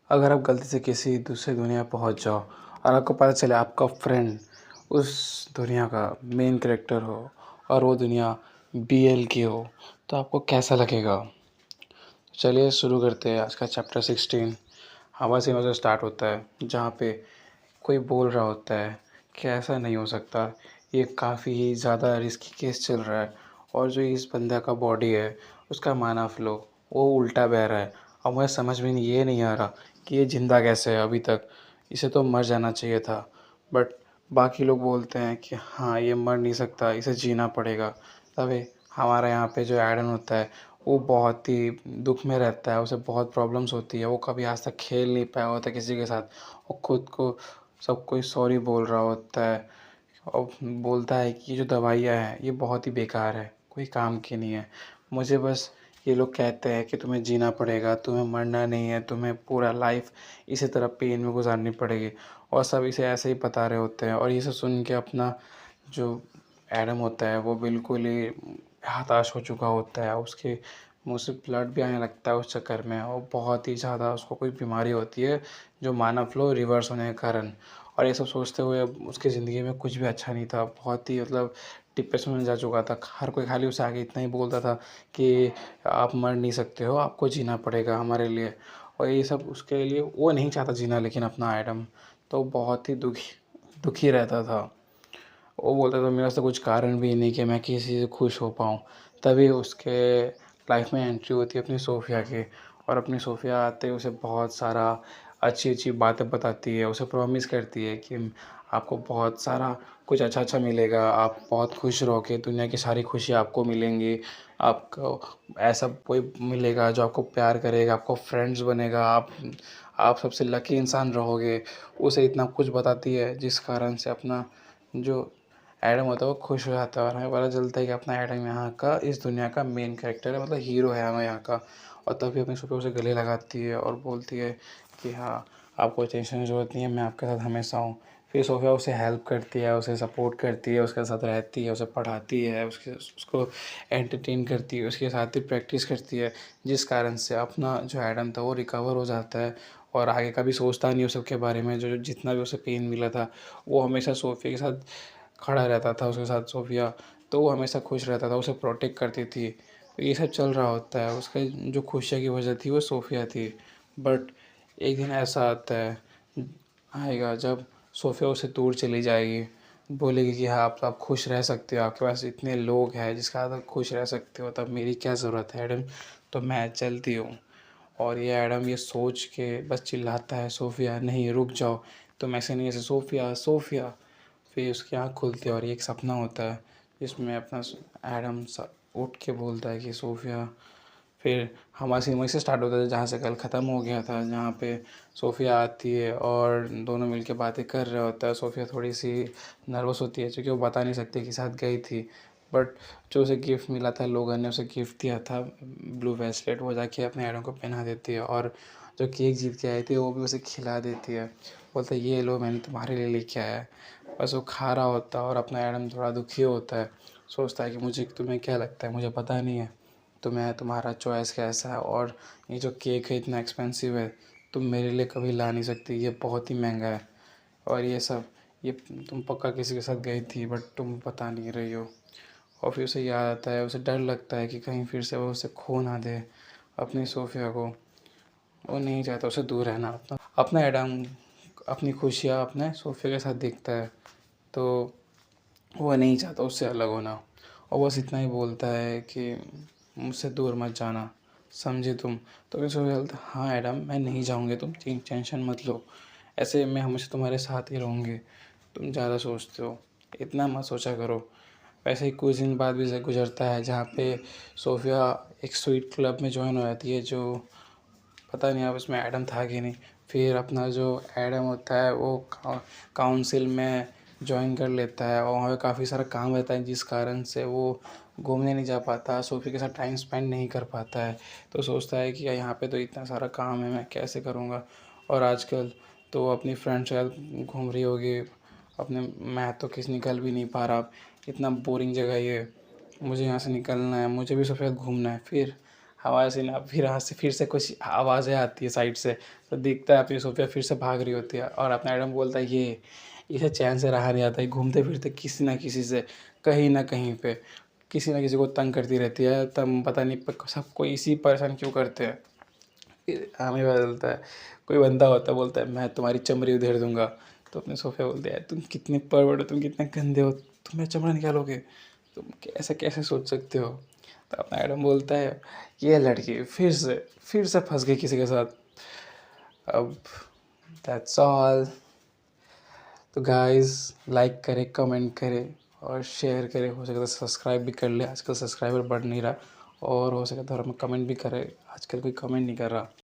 अगर आप गलती से किसी दूसरी दुनिया में पहुँच जाओ और आपको पता चले आपका फ्रेंड उस दुनिया का मेन कैरेक्टर हो और वो दुनिया बीएल की हो, तो आपको कैसा लगेगा? चलिए शुरू करते हैं आज का चैप्टर 16। हवा से मतलब स्टार्ट होता है, जहाँ पे कोई बोल रहा होता है कि ऐसा नहीं हो सकता, ये काफ़ी ही ज़्यादा रिस्की केस चल रहा है और जो इस बंदा का बॉडी है उसका माना फ्लो वो उल्टा बह रहा है। और मुझे समझ में ये नहीं आ रहा कि ये ज़िंदा कैसे है अभी तक, इसे तो मर जाना चाहिए था। बट बाकी लोग बोलते हैं कि हाँ ये मर नहीं सकता, इसे जीना पड़ेगा। तभी हमारे यहाँ पे जो एडन होता है वो बहुत ही दुख में रहता है, उसे बहुत प्रॉब्लम्स होती है, वो कभी आज तक खेल नहीं पाया होता किसी के साथ। वो खुद को सब कोई सॉरी बोल रहा होता है और बोलता है कि ये जो दवाइयाँ हैं ये बहुत ही बेकार है, कोई काम की नहीं है। मुझे बस ये लोग कहते हैं कि तुम्हें जीना पड़ेगा, तुम्हें मरना नहीं है, तुम्हें पूरा लाइफ इसी तरह पेन में गुजारनी पड़ेगी, और सब इसे ऐसे ही बता रहे होते हैं। और ये सब सुन के अपना जो एडम होता है वो बिल्कुल ही हताश हो चुका होता है, उसके मुँह से ब्लड भी आने लगता है उस चक्कर में, और बहुत ही ज़्यादा उसको कोई बीमारी होती है जो माना फ्लो रिवर्स होने के कारण। और ये सब सोचते हुए अब उसकी ज़िंदगी में कुछ भी अच्छा नहीं था, बहुत ही मतलब डिप्रेशन में जा चुका था। हर कोई खाली उसे आगे इतना ही बोलता था कि आप मर नहीं सकते हो, आपको जीना पड़ेगा हमारे लिए। और ये सब उसके लिए वो नहीं चाहता जीना, लेकिन अपना एडम तो बहुत ही दुखी रहता था। वो बोलता था मेरे पास तो कुछ कारण भी नहीं कि मैं किसी से खुश हो पाऊँ। तभी उसके लाइफ में एंट्री होती है अपनी सोफ़िया की, और अपनी सोफ़िया आते ही उसे बहुत सारा अच्छी-अच्छी बातें बताती है, उसे प्रॉमिस करती है कि आपको बहुत सारा कुछ अच्छा-अच्छा मिलेगा, आप बहुत खुश रहोगे, दुनिया की सारी खुशियाँ आपको मिलेंगी। आपको ऐसा कोई मिलेगा जो आपको प्यार करेगा, आपको फ्रेंड्स बनेगा, आप सबसे लकी इंसान रहोगे। उसे इतना कुछ बताती है जिस कारण से अपना जो एडम होता है वो खुश हो जाता है, और हमें पता चलता है कि अपना एडम यहाँ का इस दुनिया का मेन कैरेक्टर है, मतलब हीरो है हमें यहाँ का। और तभी अपनी सुबह उसे गले लगाती है और बोलती है कि हाँ, आपको कोई टेंशन की ज़रूरत नहीं है, मैं आपके साथ हमेशा हूँ। फिर सोफिया उसे हेल्प करती है, उसे सपोर्ट करती है, उसके साथ रहती है, उसे पढ़ाती है, उसको एंटरटेन करती है, उसके साथ ही प्रैक्टिस करती है, जिस कारण से अपना जो एडम था वो रिकवर हो जाता है और आगे का भी सोचता नहीं उस सब के बारे में। जो जितना भी उसे पेन मिला था वो हमेशा सोफिया के साथ खड़ा रहता था, उसके साथ सोफिया, तो वो हमेशा खुश रहता था, उसे प्रोटेक्ट करती थी। तो ये सब चल रहा होता है, उसके जो खुशियाँ की वजह थी वो सोफिया थी। बट एक दिन ऐसा आता है आएगा जब सोफिया उससे दूर चली जाएगी, बोलेगी कि हाँ आप खुश रह सकते हो, आपके पास इतने लोग हैं जिसके साथ आप खुश रह सकते हो, तब मेरी क्या ज़रूरत है एडम, तो मैं चलती हूँ। और ये एडम ये सोच के बस चिल्लाता है सोफिया नहीं रुक जाओ, तुम ऐसे नहीं, ऐसे सोफिया सोफिया। फिर उसकी आँख खुलती है और ये एक सपना होता है जिसमें अपना एडम उठ के बोलता है कि सोफिया। फिर हमारा सीन वहीं से स्टार्ट होता है जहाँ से कल ख़त्म हो गया था, जहाँ पे सोफिया आती है और दोनों मिलके बातें कर रहे होता है। सोफिया थोड़ी सी नर्वस होती है क्योंकि वो बता नहीं सकती कि साथ गई थी, बट जो उसे गिफ्ट मिला था, लोगों ने उसे गिफ्ट दिया था ब्लू ब्रेसलेट, वो जाके अपने एडम को पहना देती है, और जो केक जीत के आए थे वो भी उसे खिला देती है। बोलता है ये लो मैंने तुम्हारे लिए लेके आया है। बस वो खा रहा होता है और अपना एडम थोड़ा दुखी होता है, सोचता है कि मुझे तुम्हें क्या लगता है, मुझे पता नहीं है तुम्हारा चॉइस कैसा है, और ये जो केक है इतना एक्सपेंसिव है, तुम मेरे लिए कभी ला नहीं सकती, ये बहुत ही महंगा है। और ये सब ये तुम पक्का किसी के साथ गई थी बट तुम बता नहीं रही हो। और फिर उसे याद आता है, उसे डर लगता है कि कहीं फिर से वो उसे खो ना दे अपनी सोफिया को। वो नहीं चाहता उसे दूर रहना, अपना अपना एडम अपनी खुशियाँ अपने सोफिया के साथ देखता है, तो वो नहीं चाहता उससे अलग होना। और बस इतना ही बोलता है कि मुझसे दूर मत जाना, समझे तुम। तो फिर सोफिया बोलता है हाँ एडम मैं नहीं जाऊँगी, तुम टेंशन मत लो, ऐसे मैं हमेशा तुम्हारे साथ ही रहूँगी, तुम ज़्यादा सोचते हो, इतना मत सोचा करो। वैसे ही कुछ दिन बाद भी से गुजरता है जहाँ पे सोफिया एक स्वीट क्लब में ज्वाइन हो जाती है, जो पता नहीं अब उसमें एडम था कि नहीं। फिर अपना जो एडम होता है वो काउंसिल में ज्वाइन कर लेता है, और वहाँ पे काफ़ी सारा काम रहता है जिस कारण से वो घूमने नहीं जा पाता, सोफ़ी के साथ टाइम स्पेंड नहीं कर पाता है। तो सोचता है कि यहाँ पे तो इतना सारा काम है, मैं कैसे करूँगा। और आजकल तो वो अपनी फ्रेंड के साथ घूम रही होगी अपने, मैं तो किस निकल भी नहीं पा रहा, इतना बोरिंग जगह ये, मुझे यहाँ से निकलना है, मुझे भी सबके साथ घूमना है। फिर हमारा सीन अब फिर यहाँ से फिर से कुछ आवाज़ें आती है साइड से, तो दिखता है अपनी सोफिया फिर से भाग रही होती है और अपना एडम बोलता है ये इसे चैन से रहा नहीं आता, ये घूमते फिरते किसी ना किसी से कहीं ना कहीं पे किसी ना किसी को तंग करती रहती है, तब पता नहीं सब कोई इसी परेशान क्यों करते हैं। फिर हमें पता चलता है कोई बंदा होता है, बोलता है मैं तुम्हारी चमड़ी उधेड़ दूंगा, तो अपने सोफिया बोलते हैं तुम कितने परवड़ हो, तुम कितने गंदे हो, तुम मेरा चमड़ा निकालोगे, तुम कैसे कैसे सोच सकते हो। तो अपना एडम बोलता है ये लड़की फिर से फंस गई किसी के साथ। अब दैट्स ऑल। तो गाइस लाइक करें, कमेंट करें और शेयर करें, हो सके तो सब्सक्राइब भी कर ले, आजकल सब्सक्राइबर बढ़ नहीं रहा, और हो सके तो हमें कमेंट भी करें, आजकल कोई कमेंट नहीं कर रहा।